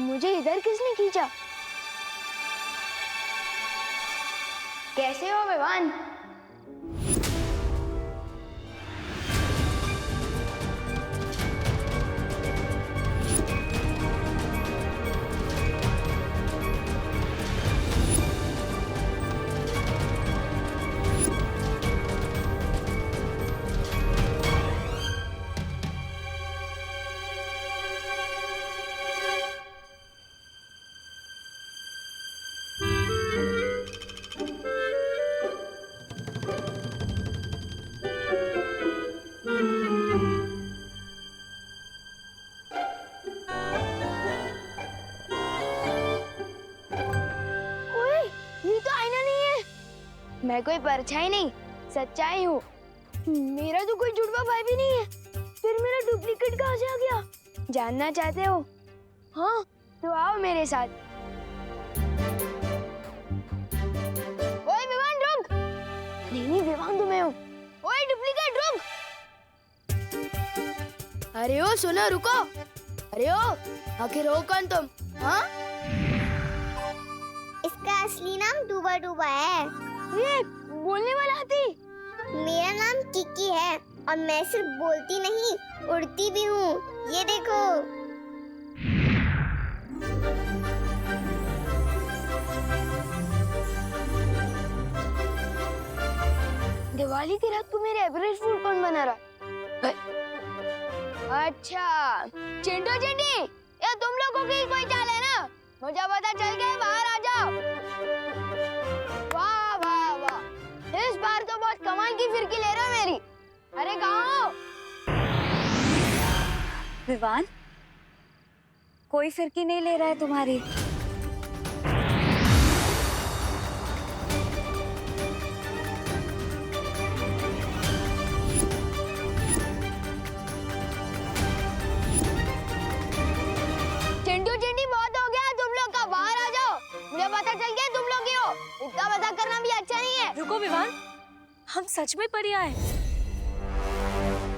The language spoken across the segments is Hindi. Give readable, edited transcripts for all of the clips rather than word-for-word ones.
मुझे इधर किसने खींचा? कैसे हो विवान? मैं कोई परछाई नहीं, सच्चाई हूँ। मेरा तो कोई जुड़वा भाई भी नहीं है, फिर मेरा डुप्लीकेट कहाँ से आ गया? जानना चाहते हो? हाँ, तो आओ मेरे साथ। ओए विवान रुक! नहीं विवान तो मैं हूँ। ओए डुप्लीकेट रुक! अरे ओ सुनो रुको! अरे ओ आखिर हो कौन तुम? हाँ? इसका असली नाम डूबा डूबा है। ये बोलने वाला हाथी? मेरा नाम किकी है और मैं सिर्फ बोलती नहीं, उड़ती भी हूँ। ये देखो। दिवाली की रात को मेरे एवरेज फूड कौन बना रहा? अच्छा चिंटू चिंटी, ये तुम लोगों की कोई चाल है ना? मुझे पता चल गया, बाहर आ जाओ। वाह वाह वाह, इस बार तो बहुत कमाल की फिरकी ले रहे हो मेरी। अरे कहाँ हो? विवान, कोई फिरकी नहीं ले रहा है तुम्हारी। चिंटू चिंटी बहुत हो गया तुम लोग का, बाहर आ जाओ। मुझे पता चल गया तुम लोग ही हो। इतना मजाक करना भी अच्छा नहीं है। रुको विवान, हम सच में परी आए।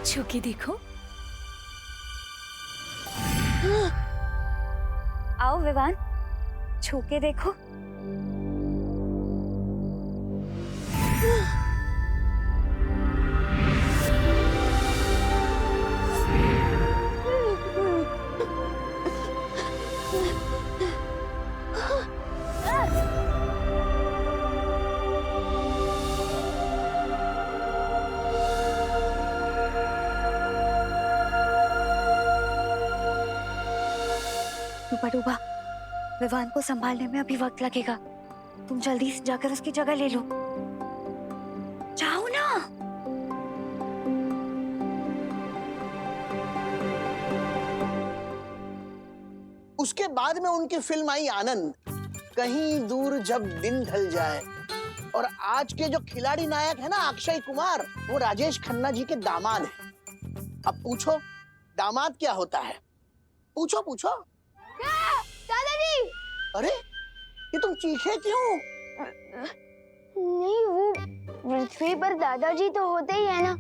छू के देखो। आओ विवान, छू के देखो। डूबा डूबा, विवान को संभालने में अभी वक्त लगेगा। तुम जल्दी से जाकर उसकी जगह ले लो। जाओ ना। उसके बाद में उनकी फिल्म आई आनंद, कहीं दूर जब दिन ढल जाए। और आज के जो खिलाड़ी नायक है ना अक्षय कुमार, वो राजेश खन्ना जी के दामाद हैं। अब पूछो दामाद क्या होता है? पूछो पूछो। दादाजी! अरे ये तुम चीखे क्यों? नहीं, वो पृथ्वी पर दादाजी तो होते ही है ना।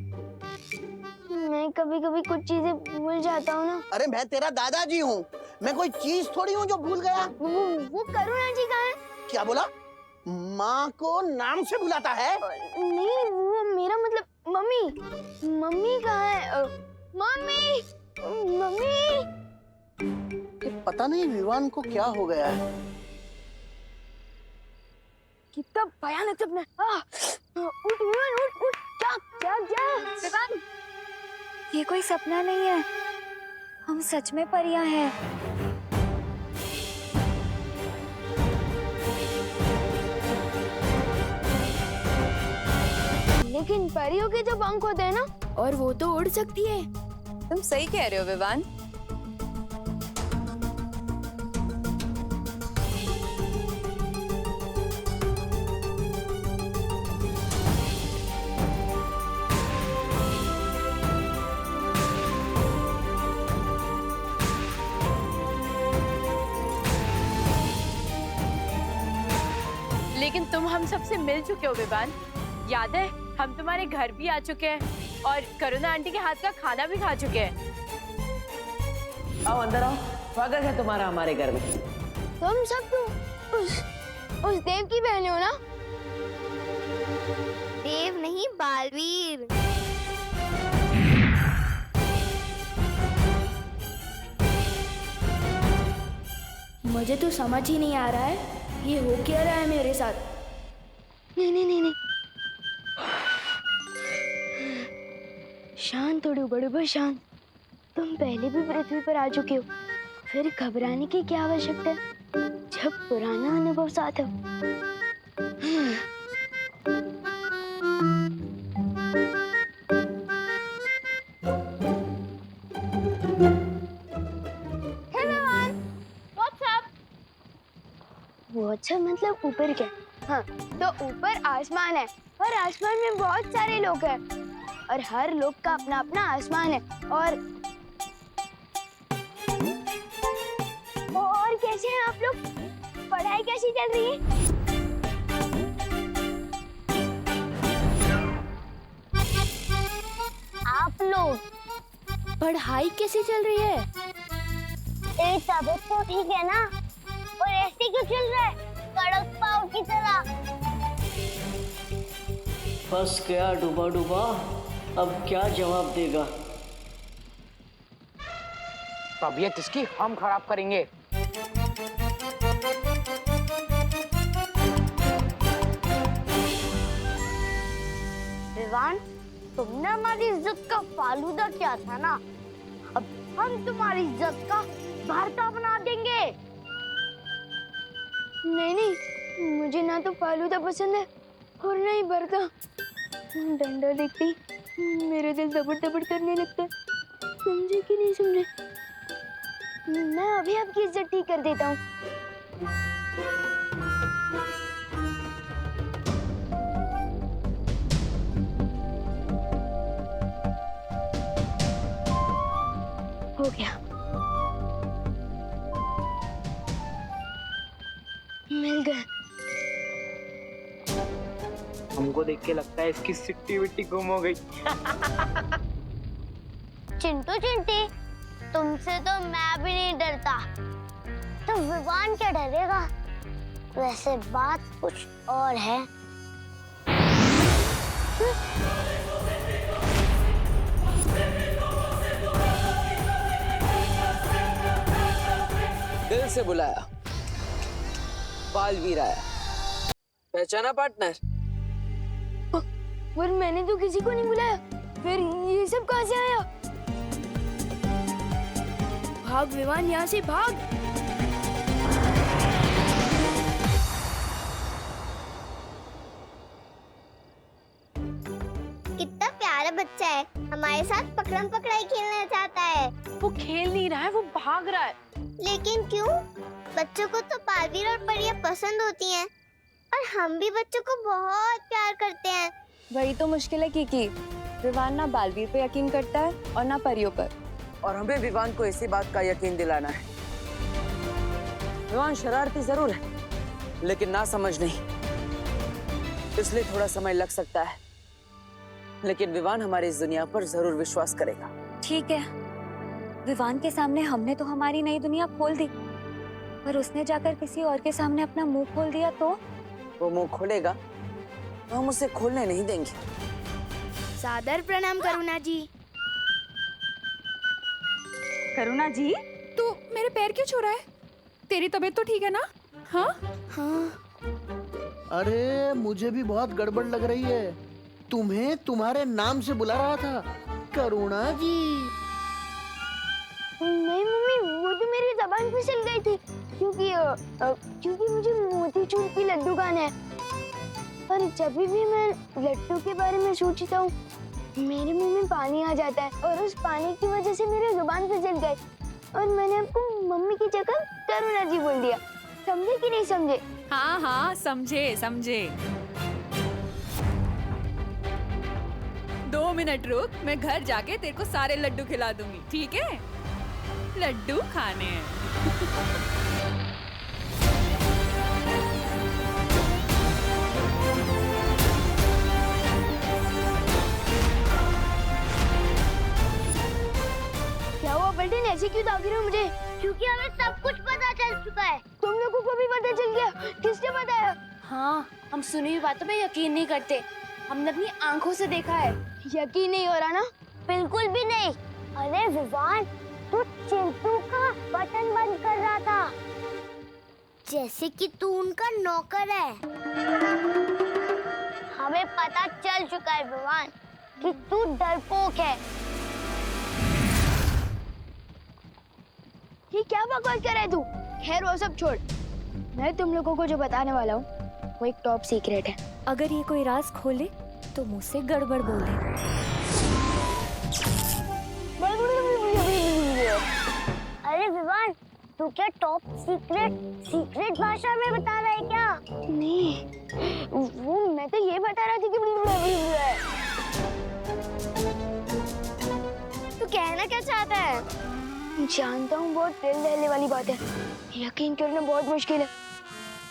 मैं कभी कभी कुछ चीजें भूल जाता हूँ ना। अरे मैं तेरा दादाजी हूँ, मैं कोई चीज थोड़ी हूँ जो भूल गया। वो करुणा जी कहाँ है? क्या बोला? माँ को नाम से बुलाता है? नहीं, वो मेरा मतलब मम्मी। मम्मी कहाँ है? Mummy, mummy. पता नहीं विवान को क्या हो गया है। कितना भयानक सपना। उठ विवान, उठ उठ, जाग जाग जाग। विवान, ये कोई सपना नहीं है, हम सच में परियां हैं। लेकिन परियों के तो पंख होते हैं ना, और वो तो उड़ सकती है। तुम सही कह रहे हो विवान। लेकिन तुम हम सबसे मिल चुके हो विवान। याद है हम तुम्हारे घर भी आ चुके हैं और करुणा आंटी के हाथ का खाना भी खा चुके हैं। आओ अंदर आओ। स्वागत है तुम्हारा हमारे घर में। तुम सब तो उस देव की बहन हो ना? देव नहीं, बालवीर। मुझे तो समझ ही नहीं आ रहा है ये हो क्या रहा है मेरे साथ। नहीं नहीं नहीं नहीं, शांत थोड़ी बड़े शांत। तुम पहले भी पृथ्वी पर आ चुके हो, फिर घबराने की क्या आवश्यकता है जब पुराना अनुभव साथ हो। व्हाट्सएप मतलब ऊपर क्या? हाँ, तो ऊपर आसमान है और आसमान में बहुत सारे लोग हैं और हर लोग का अपना अपना आसमान है। और कैसे हैं आप लोग? पढ़ाई कैसी चल रही है? आप लोग पढ़ाई कैसी चल रही है? तेरी तबीयत तो ठीक है ना? और ऐसे क्यों चल रहा है कड़क पाव की तरह? फंस गया डूबा डूबा, अब क्या जवाब देगा? तबीयत इसकी हम खराब करेंगे। विवान, तुमने हमारी इज्जत का फालूदा किया था ना, अब हम तुम्हारी इज्जत का भरता बना देंगे। नहीं नहीं, मुझे ना तो फालूदा पसंद है और ना ही भरता। डंडा देखते ही मेरा दिल दबड़ दबड़ करने लगता है। समझे कि नहीं समझे? मैं अभी आपकी इज्जत ठीक कर देता हूँ। हो गया, मिल गया। हमको देख के लगता है इसकी सिट्टी विट्टी गुम हो गई। चिंटू चिंटी, तुमसे तो मैं भी नहीं डरता, तो विवान क्या डरेगा? वैसे बात कुछ और है। दिल से बुलाया, बालवीर आया। पहचाना पार्टनर? और मैंने तो किसी को नहीं बुलाया, फिर ये सब कहाँ से आया? भाग विवान, यहाँ से भाग। कितना प्यारा बच्चा है, हमारे साथ पकड़म पकड़ाई खेलना चाहता है। वो खेल नहीं रहा है, वो भाग रहा है। लेकिन क्यों? बच्चों को तो बालवीर और परियां पसंद होती हैं और हम भी बच्चों को बहुत प्यार करते हैं। वही तो मुश्किल है कीकी। विवान ना बालवीर पे यकीन करता है और ना परियों पर। और हमें विवान को इसी बात का यकीन दिलाना है। विवान शरारती जरूर है, लेकिन ना समझ नहीं, इसलिए थोड़ा समय लग सकता है, लेकिन विवान हमारी इस दुनिया पर जरूर विश्वास करेगा। ठीक है, विवान के सामने हमने तो हमारी नई दुनिया खोल दी, पर उसने जाकर किसी और के सामने अपना मुंह खोल दिया तो? वो मुंह खोलेगा तो हम उसे खोलने नहीं देंगे। सादर प्रणाम करुणा जी। करुणा जी, तू मेरे पैर क्यों छू रहा है? तेरी तबीयत तो ठीक है ना? हाँ हाँ, अरे मुझे भी बहुत गड़बड़ लग रही है। तुम्हें तुम्हारे नाम से बुला रहा था, करुणा जी। नहीं मम्मी, वो तो मेरी जबान फिसल गई थी क्योंकि मुझे मोतीचूर की लड्डू खाना है। और जब भी मैं लड्डू के बारे में सोचता हूँ, मेरे मुंह में पानी आ जाता है और उस पानी की वजह से मेरी जुबान फिसल गई और मैंने आपको मम्मी की जगह करुणा जी बोल दिया। समझे कि नहीं समझे? हाँ हाँ, समझे समझे। 2 मिनट रुक, मैं घर जाके तेरे को सारे लड्डू खिला दूंगी, ठीक है? लड्डू खाने हैं। क्या हुआ पलटन, ऐसे क्यों ताक रहे हो मुझे? क्योंकि हमें सब कुछ पता चल चुका है। तुम लोगों को भी पता चल गया? किसने बताया? हाँ, हम सुनी हुई बातों पे यकीन नहीं करते। हमने अपनी आंखों से देखा है। यकीन नहीं हो रहा ना? बिल्कुल भी नहीं। अरे विवान, तू चिंटू का बटन बंद कर रहा था, जैसे कि तू उनका नौकर है। हमें पता चल चुका है विवान कि तू डरपोक है। ये क्या बकवास कर रहा है तू? खैर वो सब छोड़, मैं तुम लोगों को जो बताने वाला हूँ वो एक टॉप सीक्रेट है। अगर ये कोई राज खोले तो मुझसे गड़बड़ बोले। अरे विवान, तू क्या टॉप सीक्रेट भाषा में बता रहा है क्या? नहीं, वो मैं तो ये बता रहा थी कि तू कहना क्या चाहता है? जानता हूँ बहुत दिल दहलने वाली बात है, यकीन करना बहुत मुश्किल है,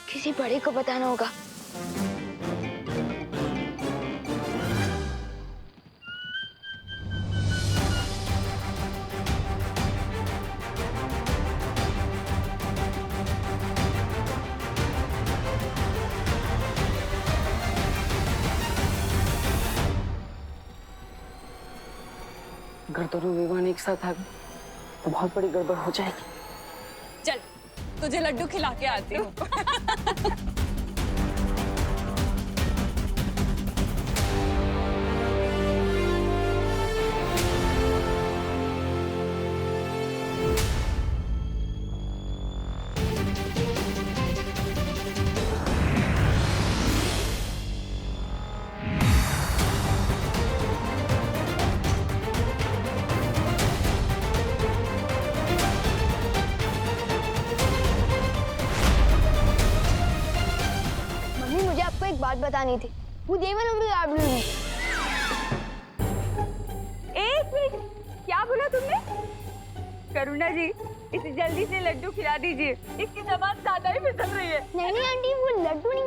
किसी बड़े को बताना होगा। अगर दोनों विवान एक साथ आ गए तो बहुत बड़ी गड़बड़ हो जाएगी। चल, तुझे लड्डू खिला के आती हूँ। एक बात बतानी थी। वो देवन एक मिनट, क्या बोला तुमने? करुणा जी, इसे जल्दी से लड्डू खिला दीजिए, इसकी जबान ज्यादा ही फिसल रही है। नहीं आंटी, वो लड्डू नहीं।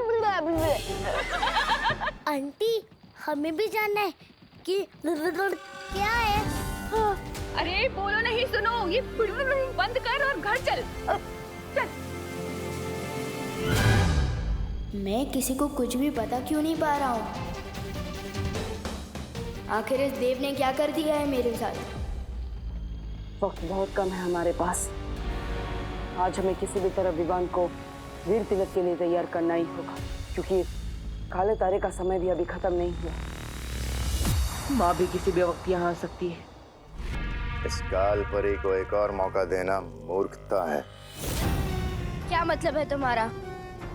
आंटी, हमें भी जानना है कि क्या है। अरे बोलो नहीं, सुनो, ये बंद कर और घर चल। चल। मैं किसी को कुछ भी पता क्यों नहीं पा रहा हूँ? आखिर इस देव ने क्या कर दिया है मेरे साथ? वक्त बहुत कम है हमारे पास। आज हमें किसी भी तरह विवान को वीर तिलक के लिए तैयार करना ही होगा, क्योंकि काले तारे का समय भी अभी खत्म नहीं हुआ। माँ भी किसी भी वक्त यहाँ आ सकती है। इस काल परी को एक और मौका देना मूर्खता है। क्या मतलब है तुम्हारा?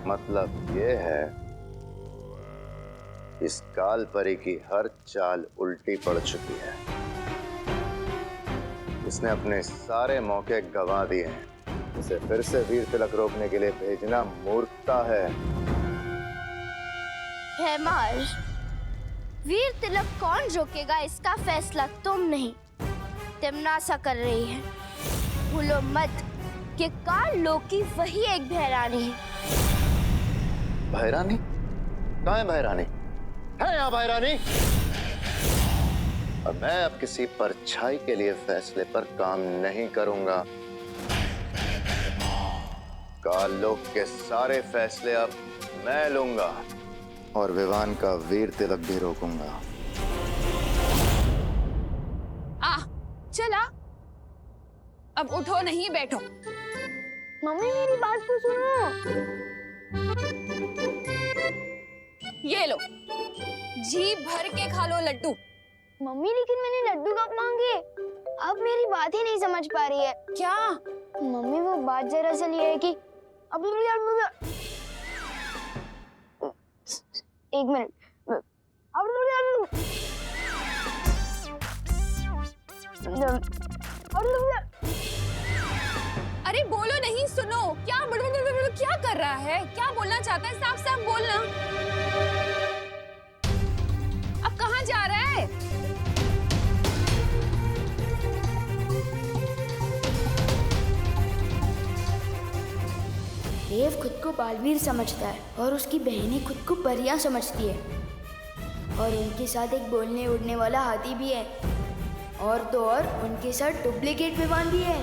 मतलब ये है, इस काल परी की हर चाल उल्टी पड़ चुकी है। इसने अपने सारे मौके गंवा दिए हैं। इसे फिर से वीर तिलक रोकने के लिए भेजना मूर्खता है। हेमाज, वीर तिलक कौन रोकेगा इसका फैसला तुम नहीं, तिमनासा कर रही है। भूलो मत कि काल लोकी वही एक भैरानी है। भैरानी? कहाँ है भैरानी? है यहाँ भैरानी? और मैं अब किसी परछाई के लिए फैसले पर काम नहीं करूंगा। काल लोक के सारे फैसले अब मैं लूंगा और विवान का वीर तिलक भी रोकूंगा। चला, अब उठो नहीं बैठो। मम्मी मेरी बात तो सुनो। ये लो, जी भर के खा लो लड्डू। मम्मी लेकिन मैंने लड्डू कब मांगे? आप मेरी बात ही नहीं समझ पा रही है। क्या? मम्मी वो बात दरअसल ये है कि अब एक मिनट। अरे बोलो नहीं, सुनो, क्या कर रहा है? क्या बोलना चाहता है? साफ साफ बोलना। अब कहाँ जा रहा है? देव खुद को बालवीर समझता है और उसकी बहनें खुद को परियां समझती है, और उनके साथ एक बोलने उड़ने वाला हाथी भी है, और तो और उनके साथ डुप्लीकेट विमान भी है।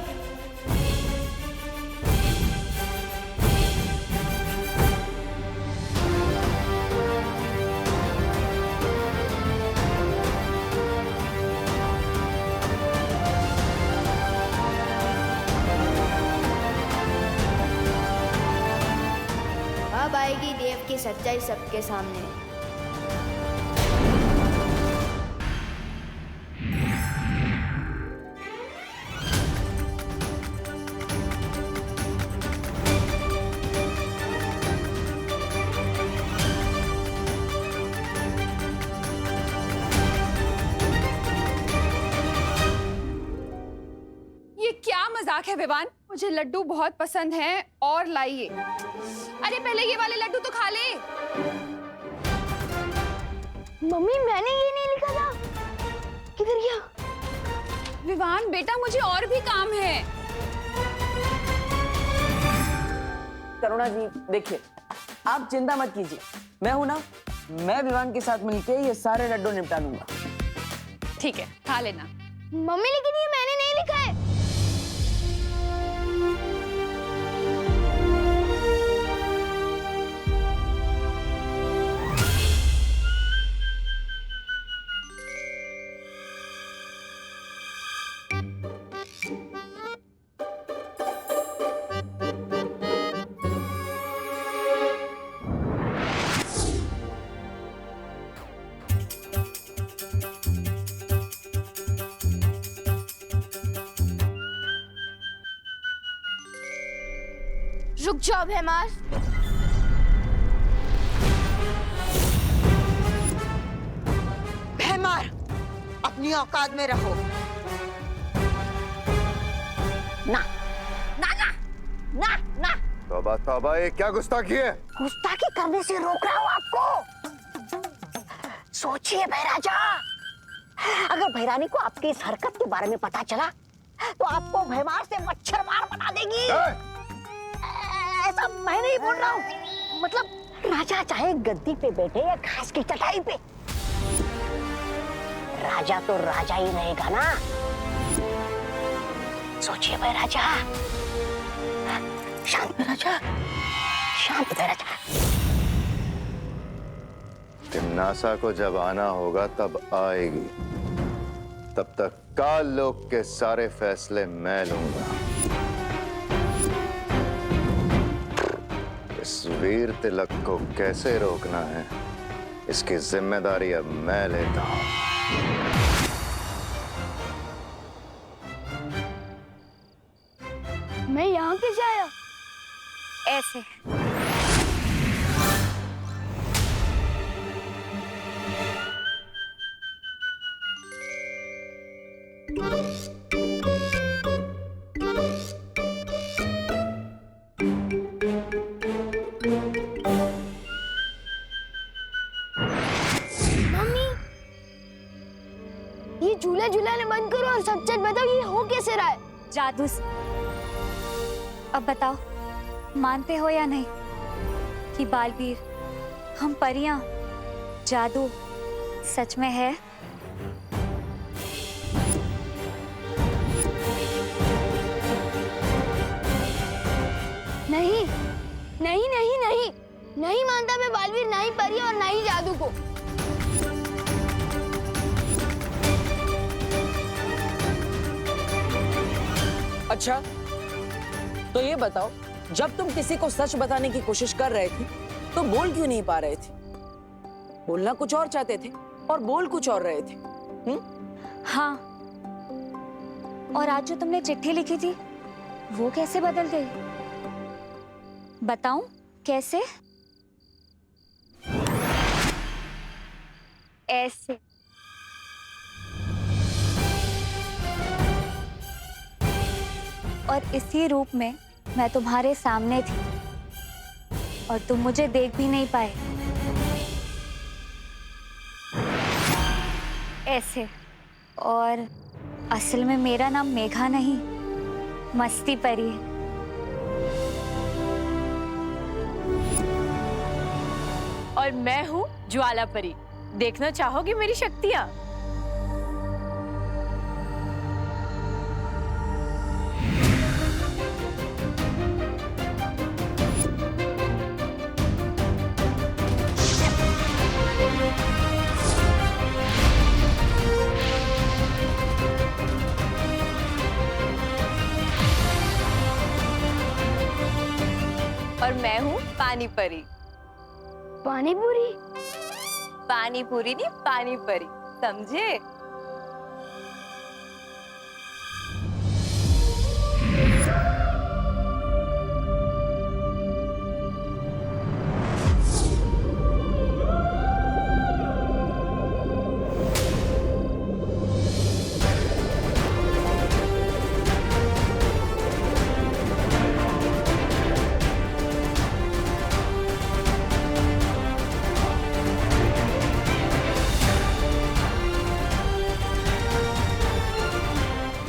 की सच्चाई सबके सामने है। ये क्या मजाक है विवान? मुझे लड्डू बहुत पसंद हैं और लाइए। अरे पहले ये वाले लड्डू तो खा ले। मम्मी मैंने ये नहीं लिखा था, किधर गया? विवान बेटा मुझे और भी काम है। करुणा जी देखिए, आप चिंता मत कीजिए, मैं हूं ना, मैं विवान के साथ मिलके ये सारे लड्डू निपटा लूंगा। ठीक है, खा लेना। मम्मी लेकिन ये मैंने नहीं लिखा है। रुक जाओ भैमार। भैमार, अपनी औकात में रहो। ना ना ना ना ना, तौबा तौबा, ये क्या गुस्ताखी है? गुस्ताखी करने से रोक रहा हूँ आपको। सोचिए भैराजा, अगर भैरानी को आपकी इस हरकत के बारे में पता चला तो आपको भैमार से मच्छर मार बना देगी। ऐसा मैं नहीं बोल रहा हूँ, मतलब राजा चाहे गद्दी पे बैठे या घास की चटाई पे, राजा तो राजा ही रहेगा ना। सोचिए भैराजा, शांत भैराजा, शांत भैराजा। तिम्नासा को जब आना होगा तब आएगी, तब तक काल लोक के सारे फैसले मैं लूंगा। इस वीर तिलक को कैसे रोकना है, इसकी जिम्मेदारी अब मैं लेता हूं। मैं यहाँ कैसे आया? ऐसे। ये झूला झूलाने बंद करो और सच सच बताओ, ये हो कैसे रहा है? जादू से। अब बताओ, मानते हो या नहीं कि बालवीर, हम परियां, जादू सच में है? नहीं नहीं नहीं नहीं नहीं मानता मैं बालवीर, ना ही परी और ना ही जादू को। अच्छा, तो ये बताओ, जब तुम किसी को सच बताने की कोशिश कर रहे थे तो बोल क्यों नहीं पा रहे थे? बोलना कुछ और चाहते थे और बोल कुछ और रहे थे। हाँ, और आज जो तुमने चिट्ठी लिखी थी वो कैसे बदल गई? बताऊं कैसे? ऐसे। और इसी रूप में मैं तुम्हारे सामने थी और तुम मुझे देख भी नहीं पाए। ऐसे। और असल में मेरा नाम मेघा नहीं, मस्ती परी है। और मैं हूँ ज्वाला परी। देखना चाहोगी मेरी शक्तियाँ? और मैं हूँ पानी परी। पानी पूरी? पानी पूरी नहीं, पानी परी, समझे?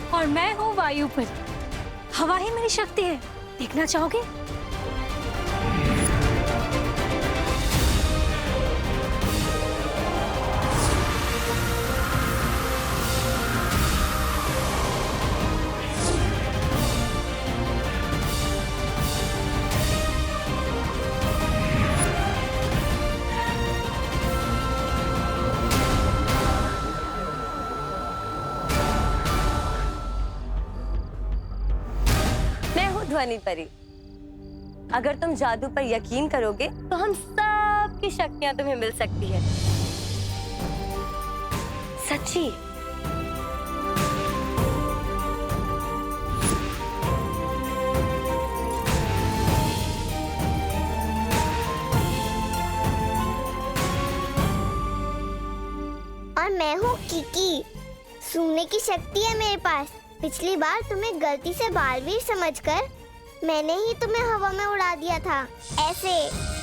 और मैं हूँ वायु पर। हवा ही मेरी शक्ति है। देखना चाहोगे? ध्वनि परी, अगर तुम जादू पर यकीन करोगे तो हम सब की शक्तियां तुम्हें मिल सकती है। सच्ची। और मैं हूँ किकी, सूंघने की शक्ति है मेरे पास। पिछली बार तुम्हें गलती से बालवीर समझकर मैंने ही तुम्हें हवा में उड़ा दिया था, ऐसे।